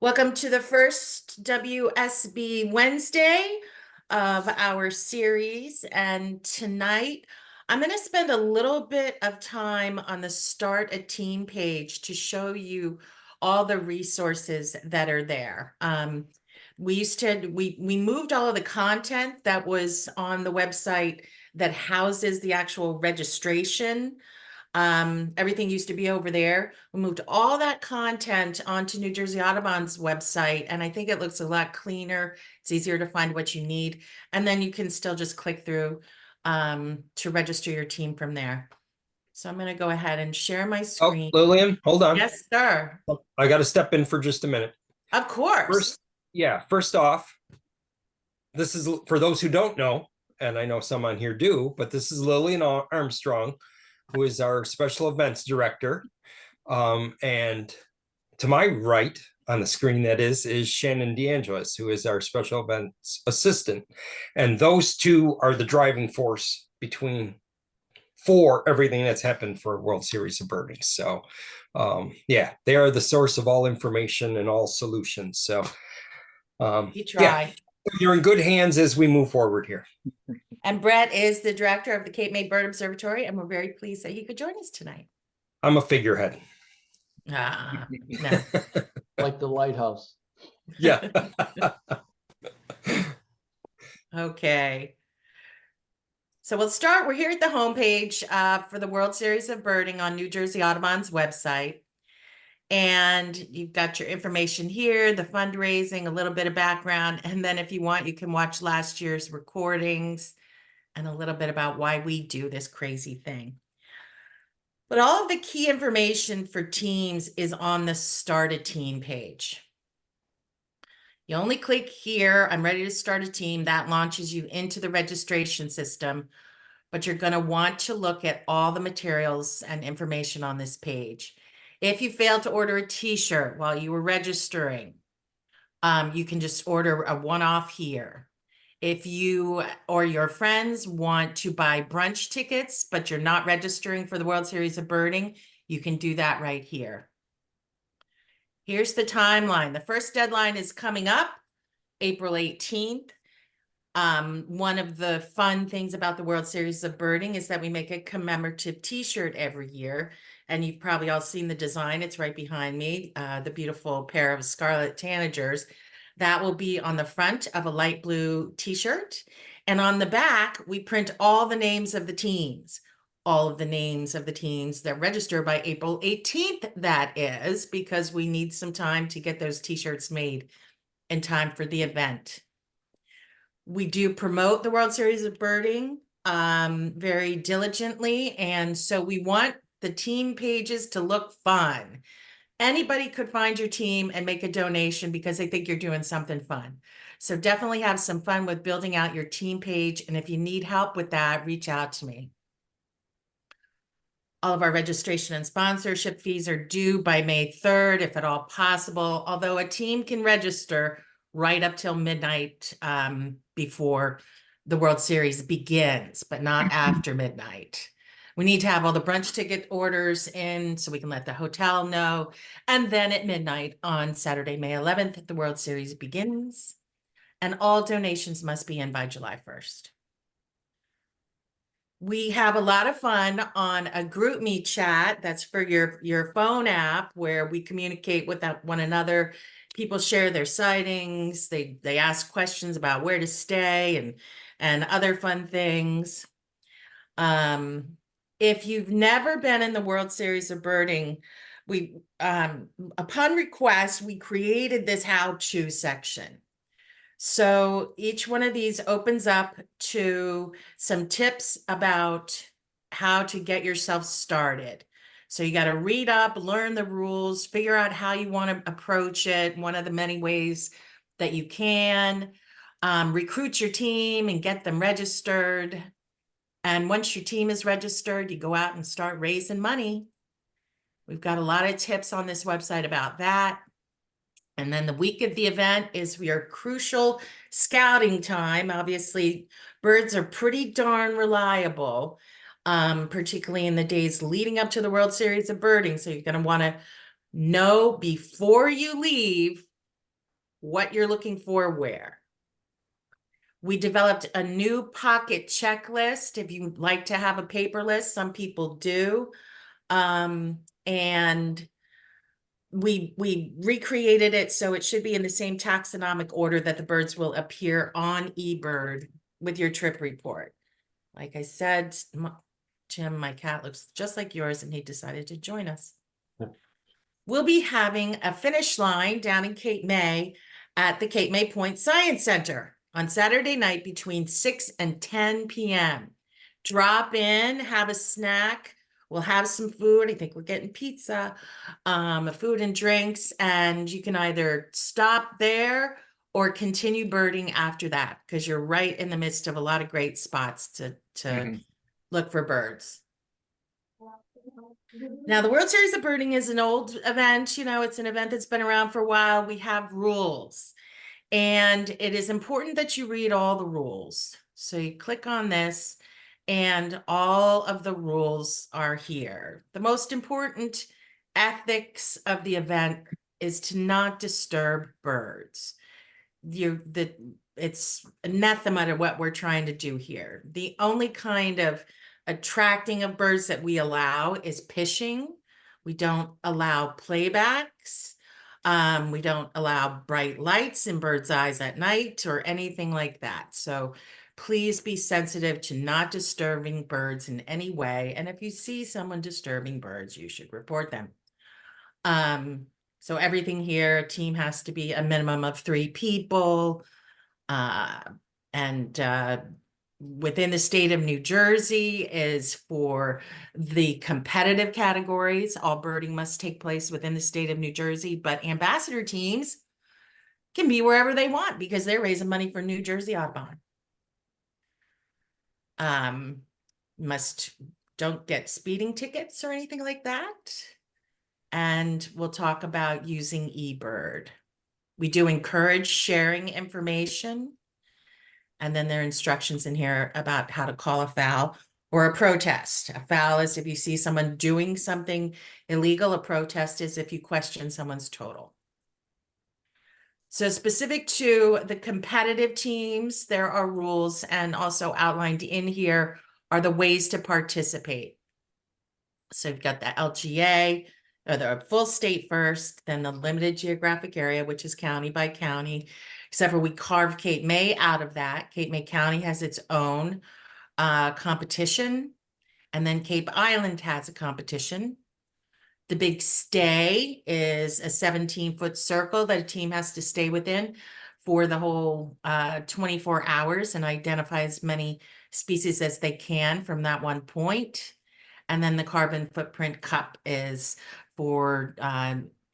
Welcome to the first WSB Wednesday of our series. And tonight, I'm going to spend a little bit of time on the Start a Team page to show you all the resources that are there. We moved all of the content that was on the website that houses the actual registration. Everything used to be over there. We moved all that content onto New Jersey Audubon's website, and I think it looks a lot cleaner. It's easier to find what you need, and then you can still just click through to register your team from there. So I'm going to go ahead and share my screen. Oh, Lillian, hold on. Yes, sir. I got to step in for just a minute. Of course. First off, this is for those who don't know, and I know some on here do, but this is Lillian Armstrong, who is our special events director. And to my right on the screen, that is Shannon DeAngelis, who is our special events assistant. And those two are the driving force for everything that's happened for World Series of Birding. So they are the source of all information and all solutions. So you try. You're in good hands as we move forward here. And Brett is the director of the Cape May Bird Observatory, and we're very pleased that he could join us tonight. I'm a figurehead. No. Like the lighthouse. Yeah. Okay. So we'll start. We're here at the homepage for the World Series of Birding on New Jersey Audubon's website. And you've got your information here, the fundraising, a little bit of background. And then if you want, you can watch last year's recordings and a little bit about why we do this crazy thing. But all of the key information for teams is on the Start a Team page. You only click here, I'm ready to start a team. That launches you into the registration system, but you're going to want to look at all the materials and information on this page. If you failed to order a t-shirt while you were registering, you can just order a one-off here. If you or your friends want to buy brunch tickets, but you're not registering for the World Series of Birding, you can do that right here. Here's the timeline. The first deadline is coming up, April 18th. One of the fun things about the World Series of Birding is that we make a commemorative t-shirt every year. And you've probably all seen the design. It's right behind me, the beautiful pair of scarlet tanagers. That will be on the front of a light blue t-shirt. And on the back, we print all the names of the teams. All of the names of the teams that register by April 18th, that is, because we need some time to get those t-shirts made in time for the event. We do promote the World Series of Birding very diligently, and so we want the team pages to look fun. Anybody could find your team and make a donation because they think you're doing something fun. So definitely have some fun with building out your team page, and if you need help with that, reach out to me. All of our registration and sponsorship fees are due by May 3rd, if at all possible, although a team can register right up till midnight before the World Series begins, but not after midnight. We need to have all the brunch ticket orders in so we can let the hotel know. And then at midnight on Saturday, May 11th, the World Series begins. And all donations must be in by July 1st. We have a lot of fun on a GroupMe chat. That's for your phone app where we communicate with one another. People share their sightings. They ask questions about where to stay and other fun things. If you've never been in the World Series of Birding, we upon request, we created this how-to section. So each one of these opens up to some tips about how to get yourself started. So you got to read up, learn the rules, figure out how you want to approach it. One of the many ways that you can recruit your team and get them registered. And once your team is registered, you go out and start raising money. We've got a lot of tips on this website about that. And then the week of the event is your crucial scouting time. Obviously, birds are pretty darn reliable. particularly in the days leading up to the World Series of Birding. So you're going to want to know before you leave what you're looking for where. We developed a new pocket checklist. If you'd like to have a paper list, some people do. And we recreated it so it should be in the same taxonomic order that the birds will appear on eBird with your trip report. Like I said, Jim, my cat looks just like yours, and he decided to join us. We'll be having a finish line down in Cape May at the Cape May Point Science Center on Saturday night between 6 and 10 p.m. Drop in, have a snack. We'll have some food. I think we're getting pizza, food and drinks, and you can either stop there or continue birding after that, because you're right in the midst of a lot of great spots to look for birds. Now, the World Series of Birding is an old event. You know, it's an event that's been around for a while. We have rules, and it is important that you read all the rules. So you click on this, and all of the rules are here. The most important ethics of the event is to not disturb birds. It's anathema to what we're trying to do here. The only kind of attracting of birds that we allow is pishing. We don't allow playbacks. We don't allow bright lights in birds' eyes at night or anything like that. So please be sensitive to not disturbing birds in any way. And if you see someone disturbing birds, you should report them. So everything here, a team has to be a minimum of 3 people. Within the state of New Jersey is for the competitive categories. All birding must take place within the state of New Jersey, but ambassador teams can be wherever they want because they're raising money for New Jersey Audubon. Don't get speeding tickets or anything like that. And we'll talk about using eBird. We do encourage sharing information. And then there are instructions in here about how to call a foul or a protest. A foul is if you see someone doing something illegal. A protest is if you question someone's total. So specific to the competitive teams, there are rules, and also outlined in here are the ways to participate. So you've got the LGA, or the full state first, then the limited geographic area, which is county by county, except for we carved Cape May out of that. Cape May County has its own competition, and then Cape Island has a competition. The big stay is a 17-foot circle that a team has to stay within for the whole 24 hours and identify as many species as they can from that one point. And then the carbon footprint cup is for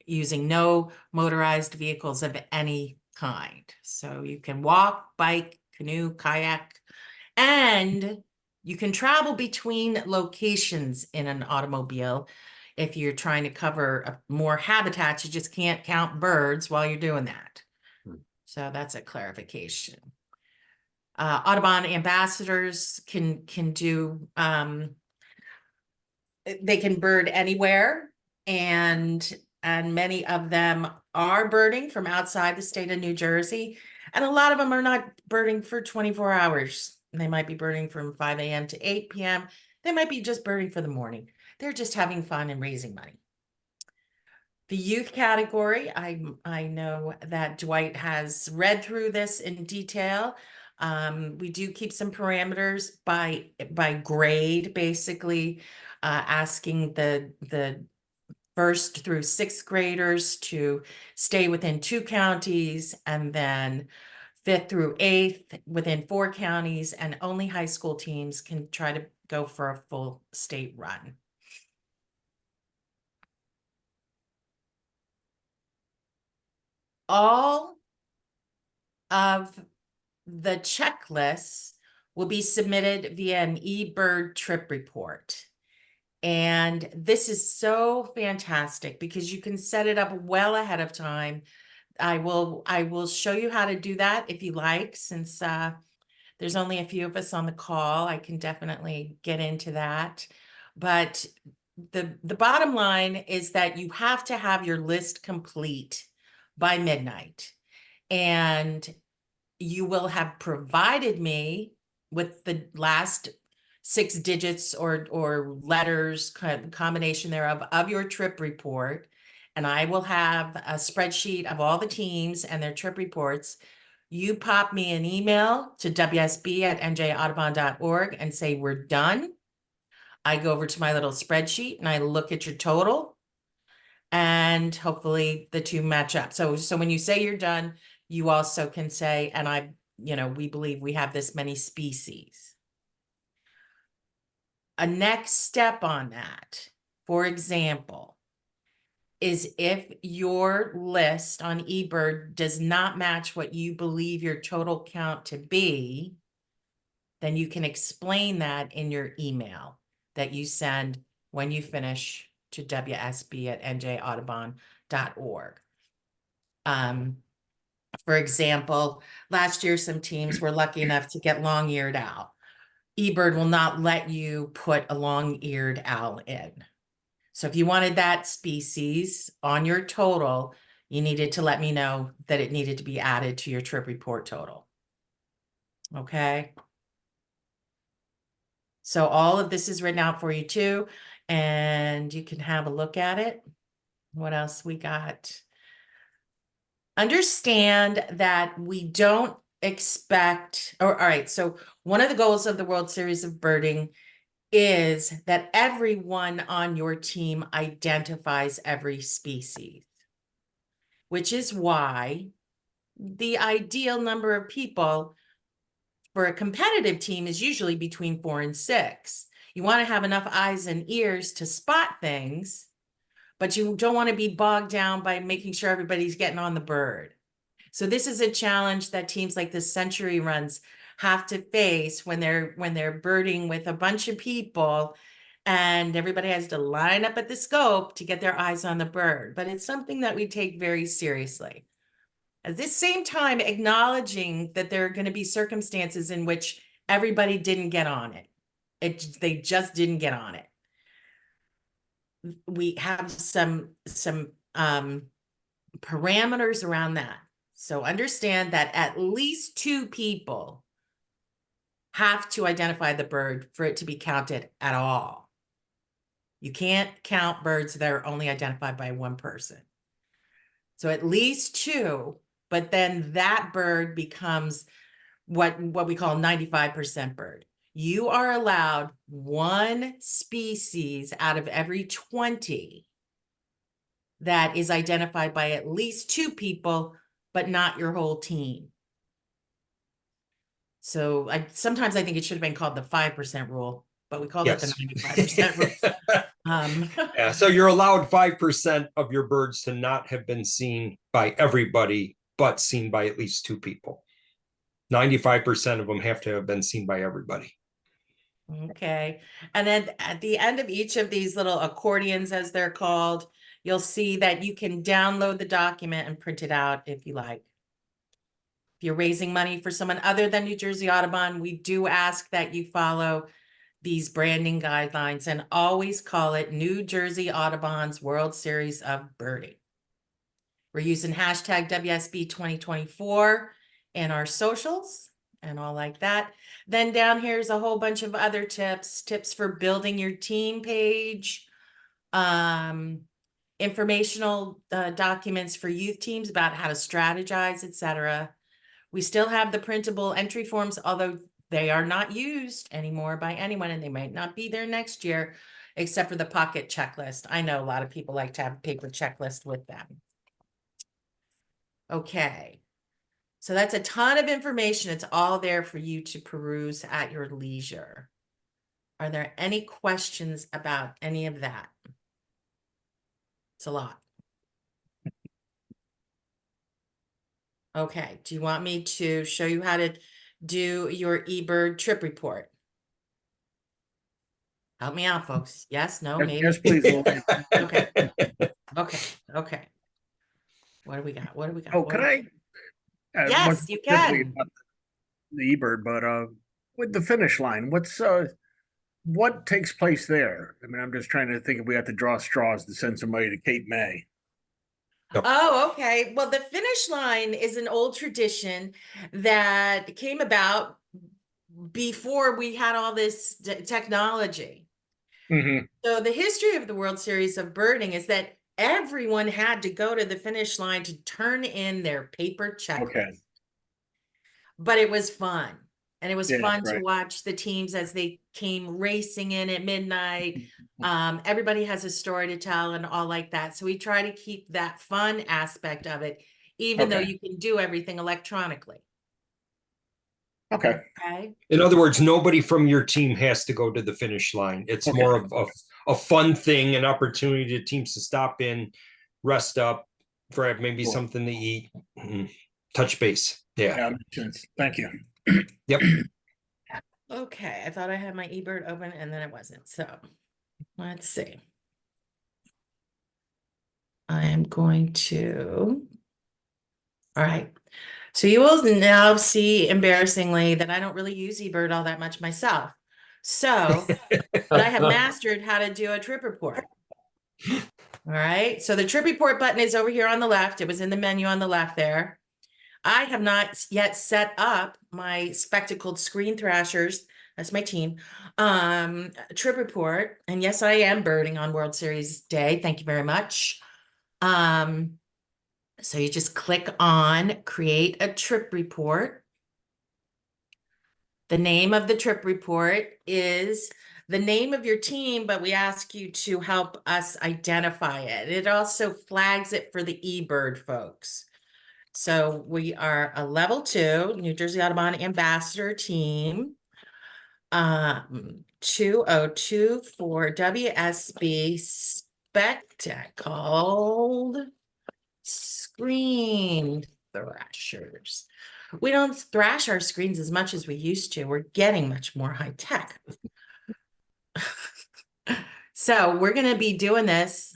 using no motorized vehicles of any kind. So you can walk, bike, canoe, kayak, and you can travel between locations in an automobile. If you're trying to cover more habitats, you just can't count birds while you're doing that. So that's a clarification. Audubon ambassadors can do they can bird anywhere, and many of them are birding from outside the state of New Jersey, and a lot of them are not birding for 24 hours. They might be birding from 5 a.m. to 8 p.m. They might be just birding for the morning. They're just having fun and raising money. The youth category, I know that Dwight has read through this in detail. We do keep some parameters by grade, basically, asking the first through sixth graders to stay within 2 counties, and then 5th through 8th within 4 counties, and only high school teams can try to go for a full state run. All of the checklists will be submitted via an eBird trip report. And this is so fantastic because you can set it up well ahead of time. I will show you how to do that if you like, since There's only a few of us on the call. I can definitely get into that. But the bottom line is that you have to have your list complete by midnight. And you will have provided me with the last 6 digits or letters, combination thereof, of your trip report. And I will have a spreadsheet of all the teams and their trip reports. You pop me an email to wsb@njaudubon.org and say, we're done. I go over to my little spreadsheet and I look at your total, and hopefully the two match up. So when you say you're done, you also can say, and we believe we have this many species. A next step on that, for example, is if your list on eBird does not match what you believe your total count to be, then you can explain that in your email that you send when you finish to wsb@njaudubon.org. For example, last year, some teams were lucky enough to get long-eared owl. eBird will not let you put a long-eared owl in. So if you wanted that species on your total, you needed to let me know that it needed to be added to your trip report total. Okay. So all of this is written out for you too, and you can have a look at it. What else we got? Understand that we don't expect, all right, so one of the goals of the World Series of Birding is that everyone on your team identifies every species, which is why the ideal number of people for a competitive team is usually between 4 and 6. You want to have enough eyes and ears to spot things, but you don't want to be bogged down by making sure everybody's getting on the bird. So this is a challenge that teams like the Century Runs have to face when they're birding with a bunch of people, and everybody has to line up at the scope to get their eyes on the bird. But it's something that we take very seriously. At this same time, acknowledging that there are going to be circumstances in which everybody didn't get on it. They just didn't get on it. We have some parameters around that. So understand that at least 2 people have to identify the bird for it to be counted at all. You can't count birds that are only identified by 1 person. So at least 2, but then that bird becomes what we call 95% bird. You are allowed 1 species out of every 20 that is identified by at least 2 people, but not your whole team. So sometimes I think it should have been called the 5% rule, but we called it the 95% rule. Yeah, so you're allowed 5% of your birds to not have been seen by everybody, but seen by at least 2 people. 95% of them have to have been seen by everybody. Okay. And then at the end of each of these little accordions, as they're called, you'll see that you can download the document and print it out if you like. If you're raising money for someone other than New Jersey Audubon, we do ask that you follow these branding guidelines and always call it New Jersey Audubon's World Series of Birding. We're using hashtag WSB 2024 in our socials and all like that. Then down here's a whole bunch of other tips for building your team page, informational documents for youth teams about how to strategize, etc. We still have the printable entry forms, although they are not used anymore by anyone, and they might not be there next year, except for the pocket checklist. I know a lot of people like to have a paper checklist with them. Okay, so that's a ton of information. It's all there for you to peruse at your leisure. Are there any questions about any of that? It's a lot. Okay, do you want me to show you how to do your eBird trip report? Help me out, folks. Yes, no, maybe? Yes, please. Lori. Okay. Okay. What do we got? What do we got? Oh, What can do we- I? Yes, one you specifically can. about the eBird, but with the finish line, what takes place there? I mean, I'm just trying to think if we have to draw straws to send somebody to Cape May. Oh, okay. Well, the finish line is an old tradition that came about before we had all this technology. Mm-hmm. So the history of the World Series of Birding is that everyone had to go to the finish line to turn in their paper checklist. Okay. But it was fun. And it was Yeah, fun to right. watch the teams as they came racing in at midnight. Everybody has a story to tell and all like that. So we try to keep that fun aspect of it, even though Okay. you can do everything electronically. Okay. Okay. In other words, nobody from your team has to go to the finish line. It's Okay. more of a fun thing, an opportunity to teams to stop in, rest up, grab maybe Cool. something to eat, touch base. Yeah. Yeah, makes sense. Thank you. Yep. Okay. I thought I had my eBird open and then it wasn't. So let's see. I am going to. All right. So you will now see, embarrassingly, that I don't really use eBird all that much myself. So, but I have mastered how to do a trip report. All right. So the trip report button is over here on the left. It was in the menu on the left there. I have not yet set up my spectacled screen thrashers. That's my team. Trip report. And yes, I am birding on World Series Day. Thank you very much. So you just click on create a trip report. The name of the trip report is the name of your team, but we ask you to help us identify it. It also flags it for the eBird folks. So we are a level 2 New Jersey Audubon Ambassador team. 202 for WSB spectacled screen thrashers. We don't thrash our screens as much as we used to. We're getting much more high tech. So we're going to be doing this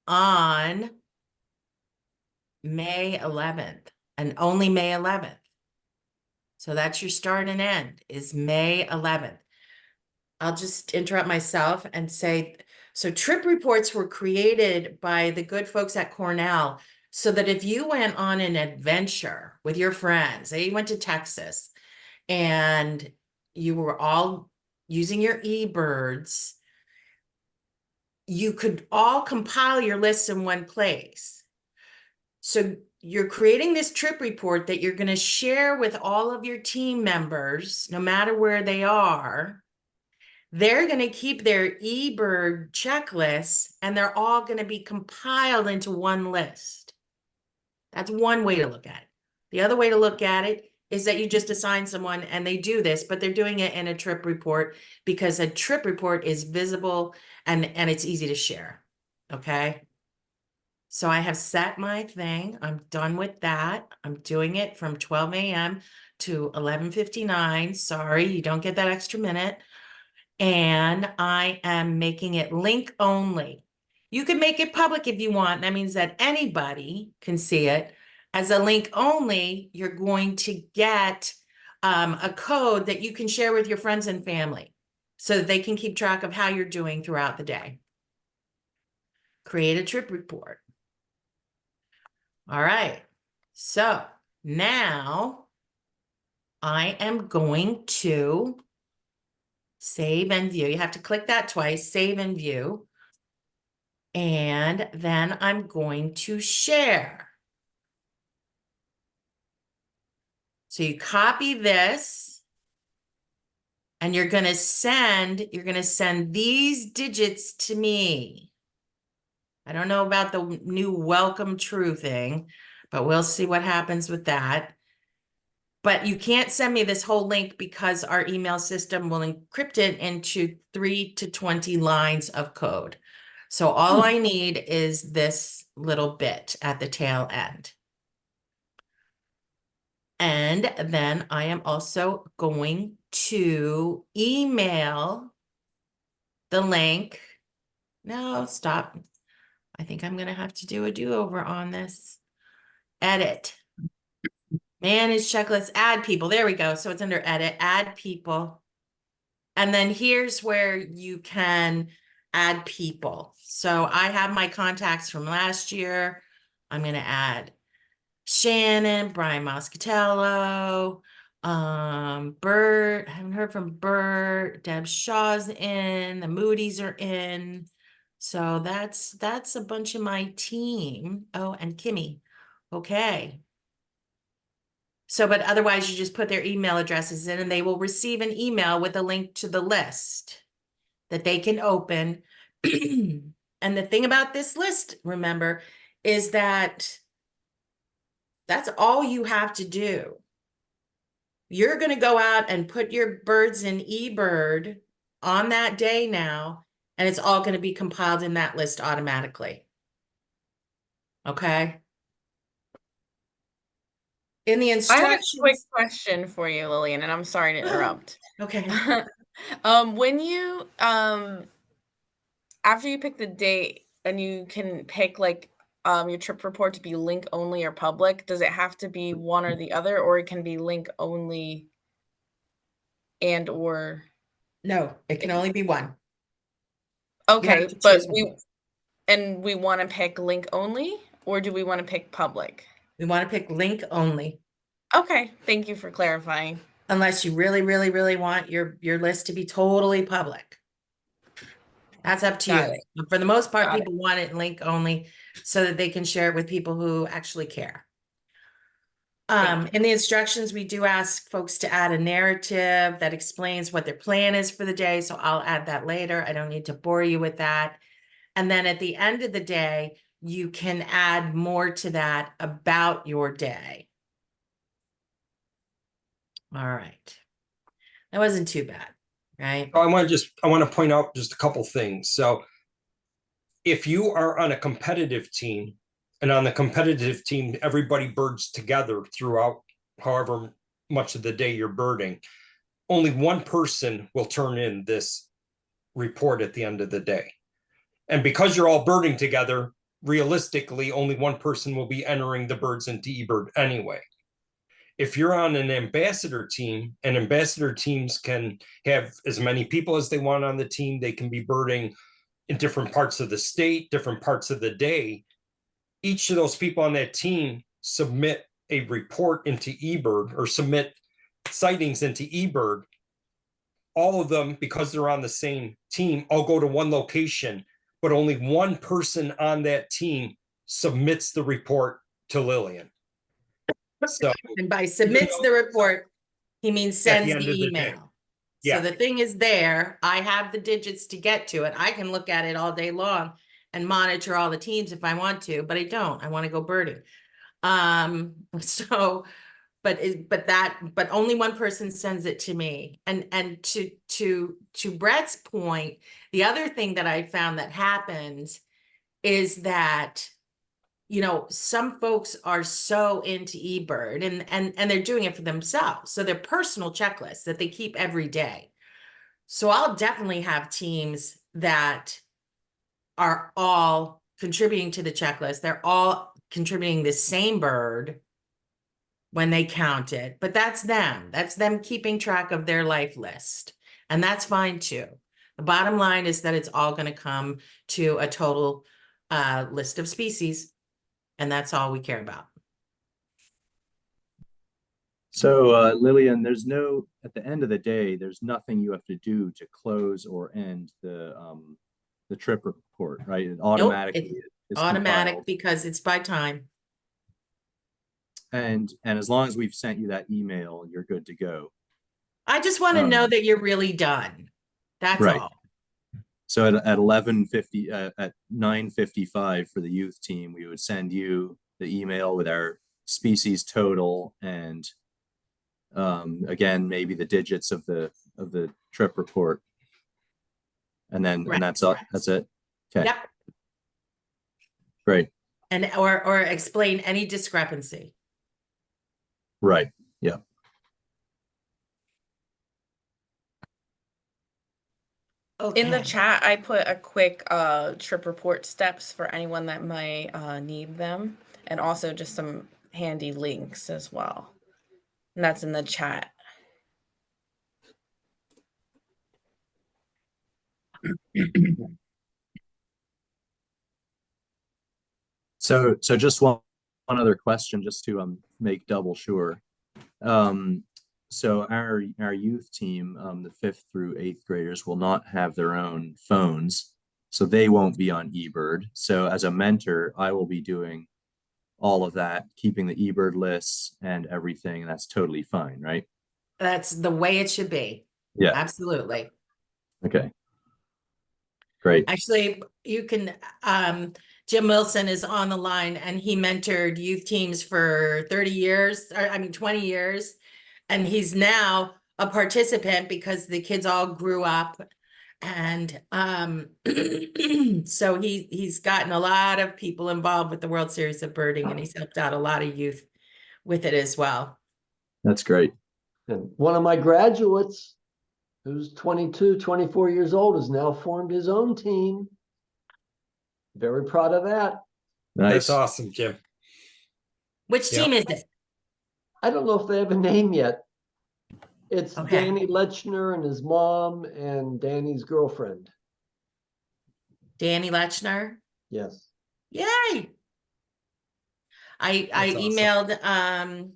on May 11th and only May 11th. So that's your start and end is May 11th. I'll just interrupt myself and say, so trip reports were created by the good folks at Cornell so that if you went on an adventure with your friends, say you went to Texas and you were all using your eBirds, you could all compile your lists in one place. So you're creating this trip report that you're going to share with all of your team members, no matter where they are. They're going to keep their eBird checklists and they're all going to be compiled into one list. That's one way to look at it. The other way to look at it is that you just assign someone and they do this, but they're doing it in a trip report because a trip report is visible and it's easy to share. Okay. So I have set my thing. I'm done with that. I'm doing it from 12 a.m. to 11:59. Sorry, you don't get that extra minute. And I am making it link only. You can make it public if you want. That means that anybody can see it. As a link only, you're going to get a code that you can share with your friends and family so that they can keep track of how you're doing throughout the day. Create a trip report. All right. So now I am going to save and view. You have to click that twice, save and view. And then I'm going to share. So you copy this and you're going to send these digits to me. I don't know about the new welcome true thing, but we'll see what happens with that. But you can't send me this whole link because our email system will encrypt it into 3 to 20 lines of code. So all I need is this little bit at the tail end. And then I am also going to email the link. No, stop. I think I'm going to have to do a do-over on this. Edit. Manage checklist, add people. There we go. So it's under edit, add people. And then here's where you can add people. So I have my contacts from last year. I'm going to add Shannon, Brian Moscatello, Bert. I haven't heard from Bert. Deb Shaw's in. The Moody's are in. So that's a bunch of my team. Oh, and Kimmy. Okay. So, but otherwise you just put their email addresses in and they will receive an email with a link to the list that they can open. And the thing about this list, remember, is that that's all you have to do. You're going to go out and put your birds in eBird on that day now, and it's all going to be compiled in that list automatically. Okay? In the I have a instructions. quick question for you, Lillian, and I'm sorry to interrupt. Okay. When you after you pick the date and you can pick like your trip report to be link only or public, does it have to be one or the other, or it can be link only and or No, it can only be one. okay, to but choose one. we want to pick link only, or do we want to pick public? We want to pick link only, Okay, thank you for clarifying. unless you really, really, really want your list to be totally public. That's up to Got you. it. But for the most part, Got it. people want it in link only so that they can share it with people who actually care. In the instructions, we do ask folks to add a narrative that explains what their plan is for the day. So I'll add that later. I don't need to bore you with that. And then at the end of the day, you can add more to that about your day. All right. That wasn't too bad, right? I want to point out just a couple things. So if you are on a competitive team, and on the competitive team, everybody birds together throughout however much of the day you're birding, only one person will turn in this report at the end of the day. And because you're all birding together, realistically, only one person will be entering the birds into eBird anyway. If you're on an ambassador team, and ambassador teams can have as many people as they want on the team, they can be birding in different parts of the state, different parts of the day. Each of those people on that team submit a report into eBird or submit sightings into eBird. All of them, because they're on the same team, all go to one location, but only one person on that team submits the report to Lillian. So, And by submits the report, he means At the sends end the of the day. email. Yeah. So the thing is there, I have the digits to get to it. I can look at it all day long and monitor all the teams if I want to, but I don't. I want to go birding. So, but only one person sends it to me. And to Brett's point, the other thing that I found that happens is that, you know, some folks are so into eBird and they're doing it for themselves. So their personal checklists that they keep every day. So I'll definitely have teams that are all contributing to the checklist. They're all contributing the same bird when they count it, but that's them. That's them keeping track of their life list. And that's fine too. The bottom line is that it's all going to come to a total list of species. And that's all we care about. So Lillian, at the end of the day, there's nothing you have to do to close or end the trip report, right? It automatically Nope, is automatic compiled. because it's by time. And as long as we've sent you that email, you're good to go. I just want to know that you're really done. That's right. all. So at 11:50, at 9:55 for the youth team, we would send you the email with our species total and again, maybe the digits of the trip report. And then Correct. and that's all. That's it. Okay. Yep. Great. And or explain any discrepancy. Right. Yeah. Okay. In the chat, I put a quick trip report steps for anyone that might need them, and also just some handy links as well. And that's in the chat. So just one other question, just to make double sure. So our youth team, the 5th through 8th graders will not have their own phones, so they won't be on eBird. So as a mentor, I will be doing all of that, keeping the eBird lists and everything. That's totally fine, right? That's the way it should be. Yeah. Absolutely. Okay. Great. Actually, you can, Jim Wilson is on the line and he mentored youth teams for 30 years, or I mean, 20 years. And he's now a participant because the kids all grew up. And so he's gotten a lot of people involved with the World Series of Birding, and he's helped out a lot of youth with it as well. That's great. And one of my graduates, who's 22, 24 years old, has now formed his own team. Very proud of that. Nice. That's awesome, Jim. Which Yeah. team is it? I don't know if they have a name yet. It's Okay. Danny Lechner and his mom and Danny's girlfriend. Danny Lechner. Yes. Yay! I That's awesome. emailed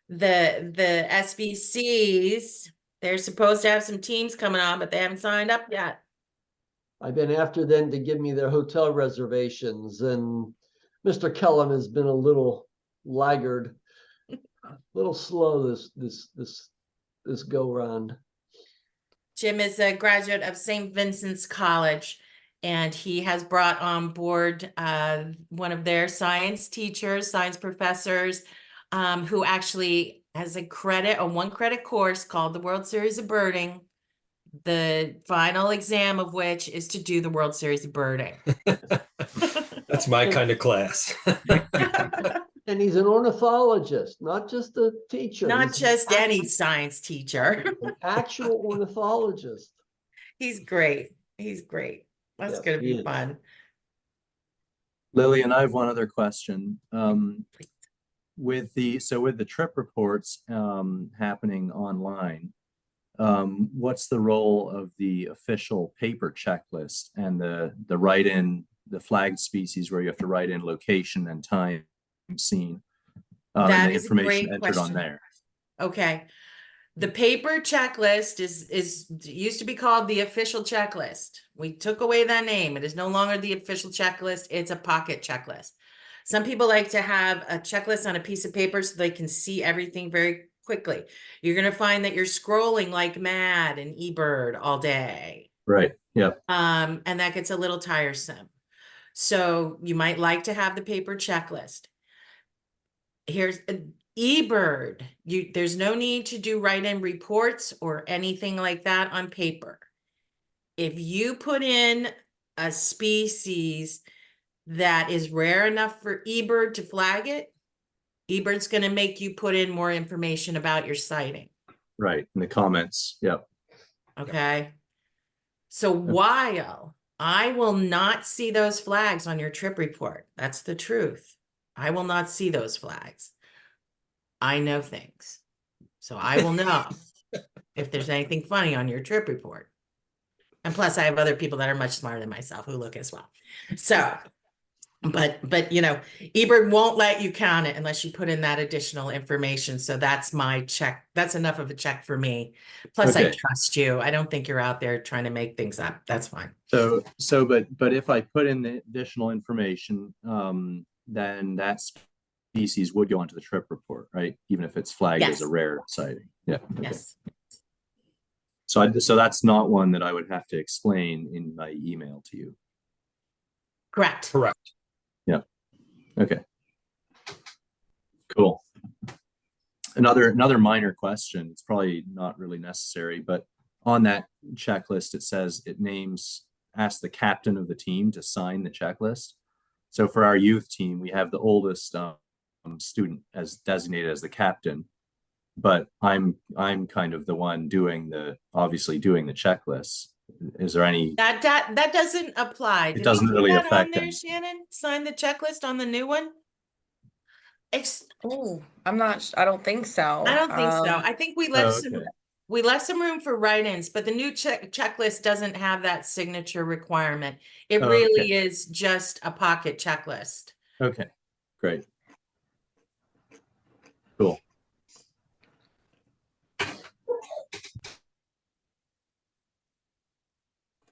the SBCs. They're supposed to have some teams coming on, but they haven't signed up yet. I've been after them to give me their hotel reservations, and Mr. Kellum has been a little laggard, a little slow this go round. Jim is a graduate of St. Vincent's College, and he has brought on board one of their science teachers, science professors, who actually has a 1-credit course called the World Series of Birding. The final exam of which is to do the World Series of Birding. That's my kind of class. And he's an ornithologist, not just a teacher. Not He's just any science teacher. an actual ornithologist. He's great. He's great. That's Yes, going to he be is. fun. Lillian, I have one other question. With the trip reports happening online, what's the role of the official paper checklist and the write-in, the flagged species where you have to write in location and time seen, and That the is a information great entered on question. there? Okay. The paper checklist is used to be called the official checklist. We took away that name. It is no longer the official checklist. It's a pocket checklist. Some people like to have a checklist on a piece of paper so they can see everything very quickly. You're going to find that you're scrolling like mad in eBird all day. Right. Yep. And that gets a little tiresome. So you might like to have the paper checklist. Here's eBird. There's no need to do write-in reports or anything like that on paper. If you put in a species that is rare enough for eBird to flag it, eBird's going to make you put in more information about your sighting. Right. In the comments. Yep. Okay. So while I will not see those flags on your trip report, that's the truth. I will not see those flags. I know things. So I will know if there's anything funny on your trip report. And plus I have other people that are much smarter than myself who look as well. So, but you know, eBird won't let you count it unless you put in that additional information. So that's my check. That's enough of a check for me. Plus I Okay. trust you. I don't think you're out there trying to make things up. That's fine. But if I put in the additional information, then that species would go onto the trip report, right? Even if it's flagged as a Yes. rare sighting. Yeah. Okay. Yes. So that's not one that I would have to explain in my email to you. Correct. Correct. Okay. Cool. Another minor question. It's probably not really necessary, but on that checklist, it says asks the captain of the team to sign the checklist. So for our youth team, we have the oldest student as designated as the captain, but I'm kind of the one obviously doing the checklist. Is there any? That doesn't apply. It Did we doesn't put really that on affect there, them. Shannon? Sign the checklist on the new one? Oh, I don't think so. I don't think so. I think we Oh, left okay. some room for write-ins, but the new checklist doesn't have that signature requirement. It Oh, really okay. is just a pocket checklist. Okay, great. Cool.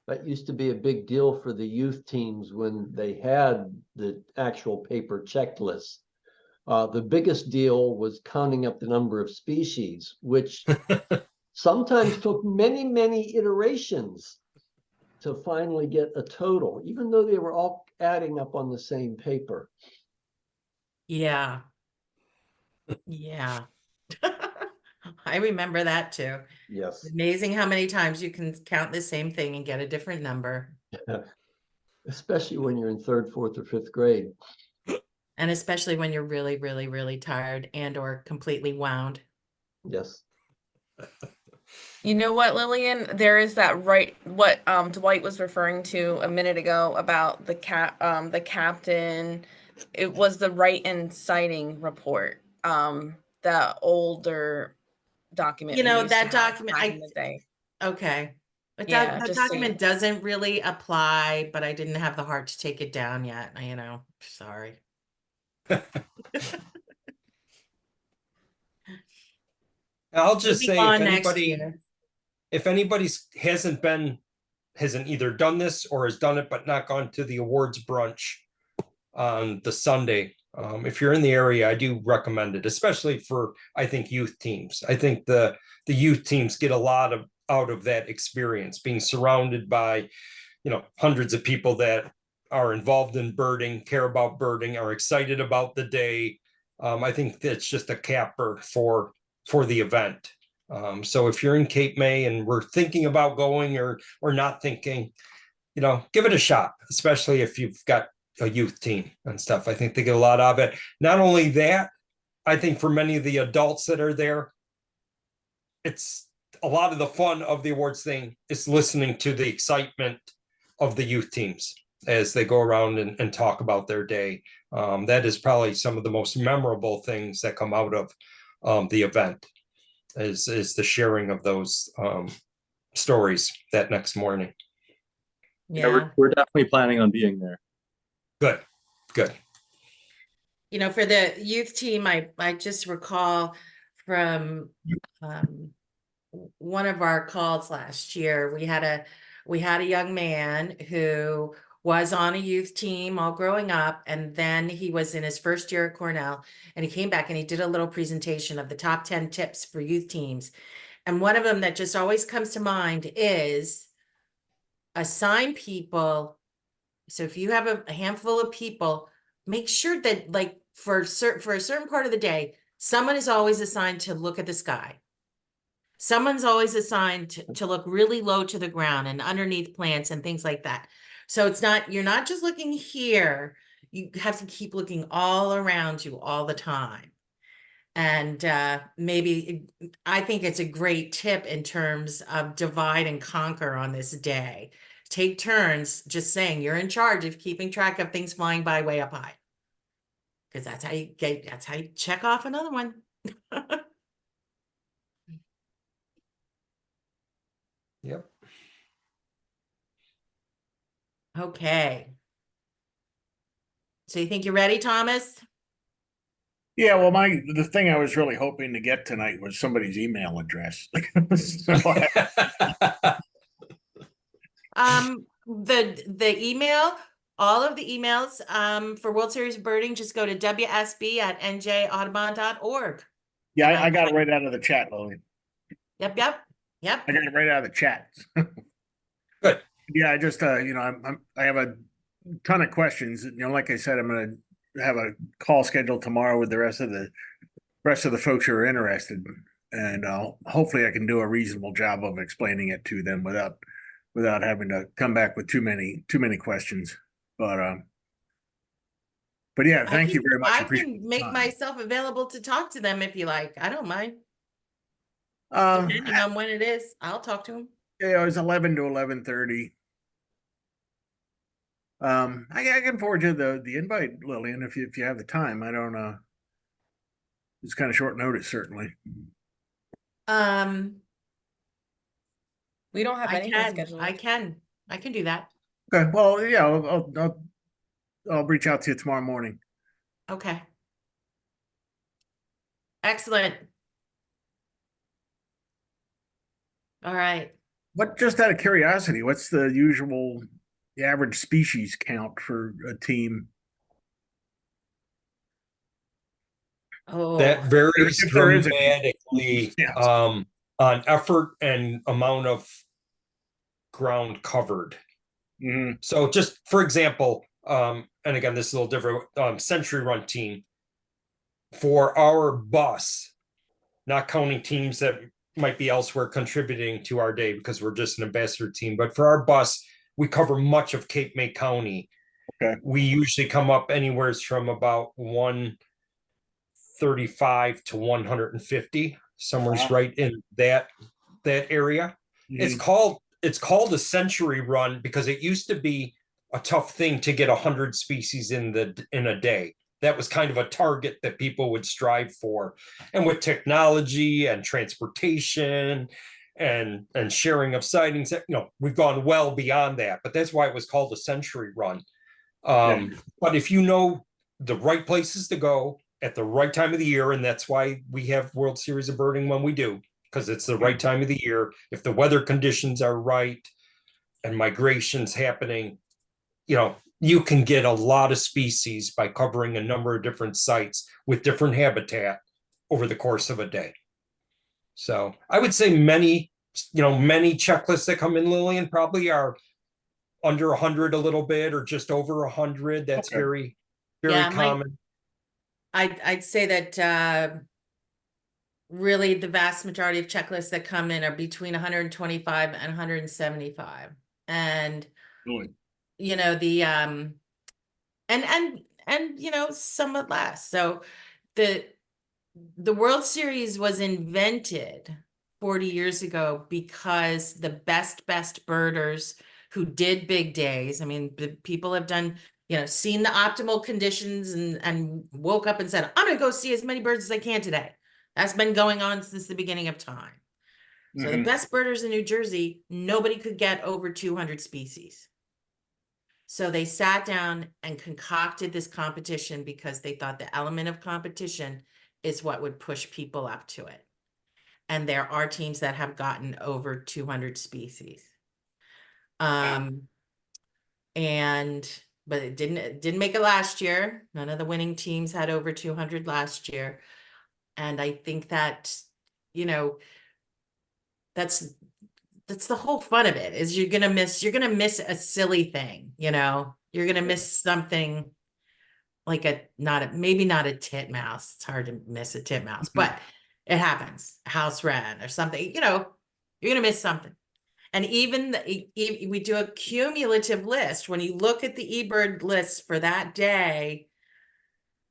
That used to be a big deal for the youth teams when they had the actual paper checklist. The biggest deal was counting up the number of species, which sometimes took many, many iterations to finally get a total, even though they were all adding up on the same paper. Yeah. Yeah. I remember that too. Yes, Amazing how many times you can count the same thing and get a different number. especially when you're in third, fourth, or fifth grade. And especially when you're really, really, really tired and or completely wound. Yes. You know what, Lillian? There is that right what Dwight was referring to a minute ago about the captain. It was the write-in sighting report. The older document You we know, used to that have document, back in the day. okay. But Yeah, that just document saying. doesn't really apply, but I didn't have the heart to take it down yet, sorry. I'll just Maybe say on next year. if anybody's hasn't either done this or has done it but not gone to the awards brunch on the Sunday, if you're in the area, I do recommend it, especially for, I think, youth teams. I think the youth teams get a lot out of that experience, being surrounded by, hundreds of people that are involved in birding, care about birding, are excited about the day. I think that's just a capper for the event. So if you're in Cape May and we're thinking about going or not thinking, give it a shot, especially if you've got a youth team and stuff. I think they get a lot out of it. Not only that, I think for many of the adults that are there, it's a lot of the fun of the awards thing is listening to the excitement of the youth teams as they go around and talk about their day. That is probably some of the most memorable things that come out of the event is the sharing of those stories that next morning. Yeah, Yeah. we're definitely planning on being there. Good. For the youth team, I just recall from one of our calls last year, we had a young man who was on a youth team all growing up, and then he was in his first year at Cornell, and he came back and he did a little presentation of the top 10 tips for youth teams. And one of them that just always comes to mind is assign people. So if you have a handful of people, make sure that like for a certain part of the day, someone is always assigned to look at the sky. Someone's always assigned to look really low to the ground and underneath plants and things like that. So you're not just looking here. You have to keep looking all around you all the time. And maybe I think it's a great tip in terms of divide and conquer on this day. Take turns just saying you're in charge of keeping track of things flying by way up high. Because that's how you check off another one. Yep. Okay. So you think you're ready, Thomas? Yeah, well, the thing I was really hoping to get tonight was somebody's email address. So The email, all of the emails for World Series of Birding, just go to wsb@njaudubon.org. yeah, And I got it right out of the chat, Lily. Yep. I got it right out of the chat. Good. Yeah, I just I have a ton of questions. Like I said, I'm gonna have a call scheduled tomorrow with the rest of the folks who are interested, and hopefully I can do a reasonable job of explaining it to them without having to come back with too many questions. But yeah, thank you very much. I Appreciate can the make time. myself available to talk to them if you like. I don't mind. Uh, Depending on when it is, I'll talk to them. yeah, it was 11 to 11:30. I can forward you the invite, Lillian, if you have the time. I don't know. It's kind of short notice, certainly. We don't have I anything can, scheduled. I can do that. Okay, well, yeah, I'll reach out to you tomorrow morning. Okay. Excellent. All right. What, just out of curiosity, what's the average species count for a team? Oh, That varies If there is any. dramatically Yeah. on effort and amount of ground covered. Mhm. So just for example, and again, this is a little different, Century Run team. For our bus, not counting teams that might be elsewhere contributing to our day because we're just an ambassador team, but for our bus, we cover much of Cape May County. Okay. We usually come up anywhere from about 135 to 150, somewhere's Wow. right in that area. It's Mhm. called a century run because it used to be a tough thing to get 100 species in a day. That was kind of a target that people would strive for. And with technology and transportation and sharing of sightings, we've gone well beyond that. But that's why it was called a century run. Yeah. But if you know the right places to go at the right time of the year, and that's why we have World Series of Birding when we do, because it's the right time of the year. If the weather conditions are right and migration's happening, you can get a lot of species by covering a number of different sites with different habitat over the course of a day. So I would say many checklists that come in, Lillian, probably are under 100 a little bit or just over 100. That's Okay. very, very Yeah, common. I'd say that really the vast majority of checklists that come in are between 125 and 175. And Really? the and somewhat less. So the World Series was invented 40 years ago because the best birders who did big days, I mean, people have done, seen the optimal conditions and woke up and said, I'm gonna go see as many birds as I can today. That's been going on since the beginning of time. So the Mhm. best birders in New Jersey, nobody could get over 200 species. So they sat down and concocted this competition because they thought the element of competition is what would push people up to it. And there are teams that have gotten over 200 species. But it didn't make it last year. None of the winning teams had over 200 last year. And I think that, that's the whole fun of it, is you're gonna miss a silly thing, you're gonna miss something like maybe not a titmouse. It's hard to miss a titmouse, but it happens. A house wren or something, you're gonna miss something. And even we do a cumulative list. When you look at the eBird list for that day,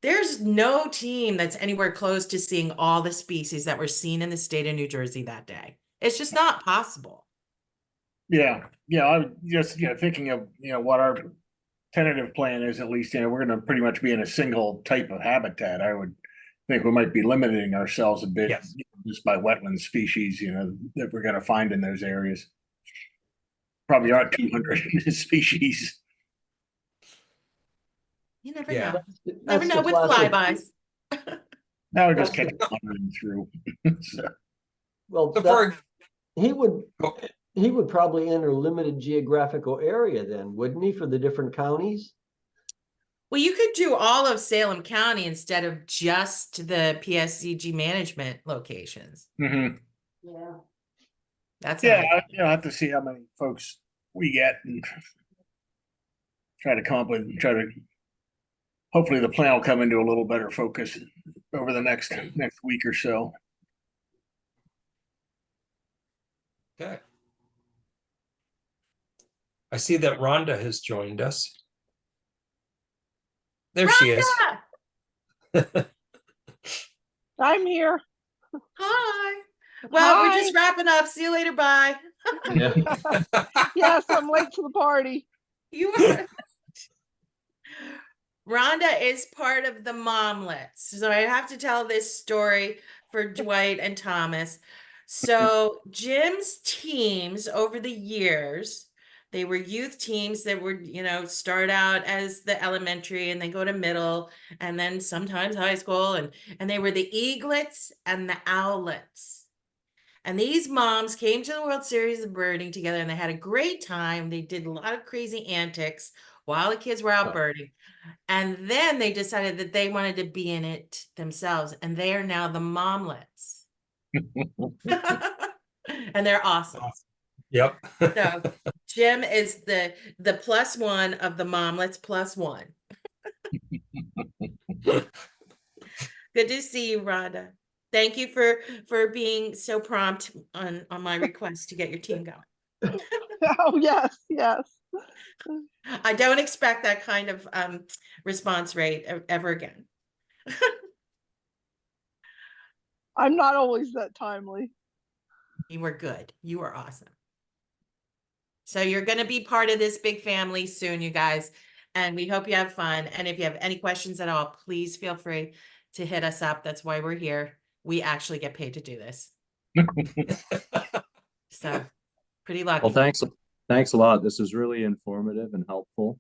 there's no team that's anywhere close to seeing all the species that were seen in the state of New Jersey that day. It's just not possible. Yeah, I'm just, thinking of, what our tentative plan is, at least, we're gonna pretty much be in a single type of habitat. I would think we might be limiting ourselves a bit. Yes. Just by wetland species, that we're gonna find in those areas. Probably aren't 200 species. You never Yeah. know. That's Never know the with classic. flybys. Now we're just That's catching wandering through. So, Well, So that, for he would probably enter limited geographical area then, wouldn't he, for the different counties? Well, you could do all of Salem County instead of just the PSCG management locations. mhm. Yeah. That's Yeah, an I have to see how many folks we get and try to come up with, hopefully the plan will come into a little better focus over the next week or so. okay. I see that Rhonda has joined us. There she is. Rhonda! I'm here. Hi. Well, we're just Hi. wrapping up. See you later. Bye. Yeah. Yes, I'm late to the party. You are. Rhonda is part of the momlets. So I have to tell this story for Dwight and Thomas. So Jim's teams over the years, they were youth teams that were, start out as the elementary and then go to middle and then sometimes high school. And they were the eaglets and the owlets. And these moms came to the World Series of Birding together and they had a great time. They did a lot of crazy antics while the kids were out birding. And then they decided that they wanted to be in it themselves. And they are now the momlets. And they're awesome. Yep. So Jim is the plus one of the momlets plus one. Good to see you, Rhonda. Thank you for being so prompt on my request to get your team going. Oh, yes, yes. I don't expect that kind of response rate ever again. I'm not always that timely. You were good. You were awesome. So you're going to be part of this big family soon, you guys. And we hope you have fun. And if you have any questions at all, please feel free to hit us up. That's why we're here. We actually get paid to do this. So pretty lucky. Well, thanks a lot. This was really informative and helpful.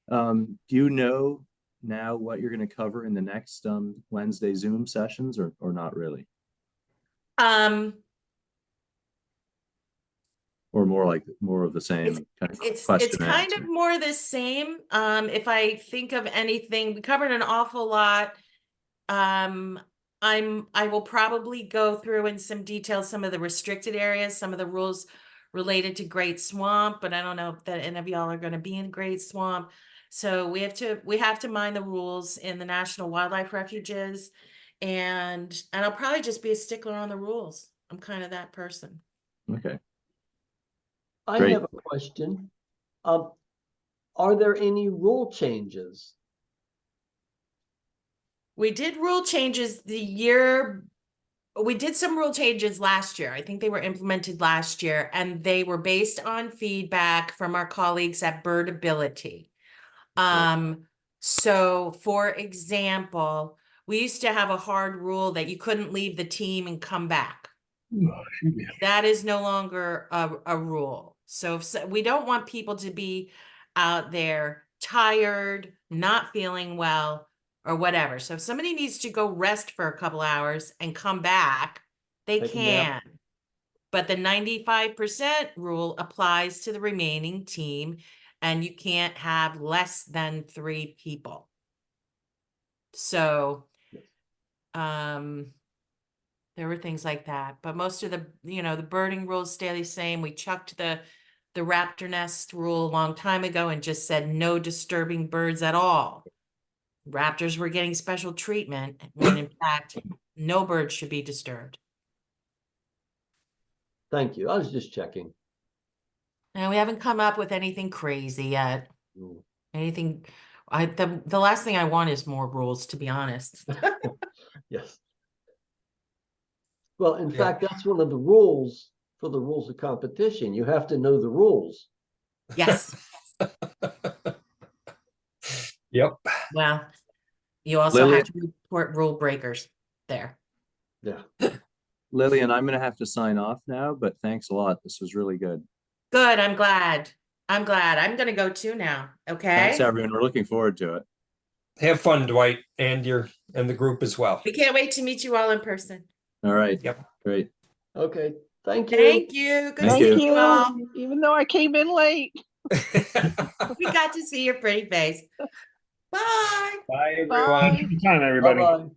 Do you know now what you're going to cover in the next Wednesday Zoom sessions, or not really? Or more of the same kind of It's question and kind answer? of more the same. If I think of anything, we covered an awful lot. I will probably go through in some detail some of the restricted areas, some of the rules related to Great Swamp, but I don't know if that any of y'all are going to be in Great Swamp. So we have to mind the rules in the National Wildlife Refuges, and I'll probably just be a stickler on the rules. I'm kind of that person. Okay. I Great. have a question. Are there any rule changes? We did rule changes we did some rule changes last year. I think they were implemented last year, and they were based on feedback from our colleagues at Birdability. So for example, we used to have a hard rule that you couldn't leave the team and come back. That is no longer a rule. So we don't want people to be out there tired, not feeling well, or whatever. So if somebody needs to go rest for a couple hours and come back, they Take a nap. can. But the 95% rule applies to the remaining team, and you can't have less than 3 people. So, there were things like that, but most of the, the birding rules stay the same. We chucked the raptor nest rule a long time ago and just said no disturbing birds at all. Raptors were getting special treatment when in fact, no birds should be disturbed. Thank you. I was just checking. And we haven't come up with anything crazy yet. Mm. Anything, the last thing I want is more rules, to be honest. Yes. Well, in Yeah. fact, that's one of the rules for the rules of competition. You have to know the rules. Yes. Yep. Well, you also Lily- have to report rule breakers there. Yeah. Lillian, I'm going to have to sign off now, but thanks a lot. This was really good. Good. I'm glad. I'm going to go too now. Okay. Thanks, everyone. We're looking forward to it. Have fun, Dwight, and the group as well. We can't wait to meet you all in person. All right. Yep. Great. Okay. Thank you. Thank you. Good to Thank see you. you all. Even though I came in late. We got to see your pretty face. Bye. Bye, everyone. Bye. Thank you for your time, everybody. Bye-bye.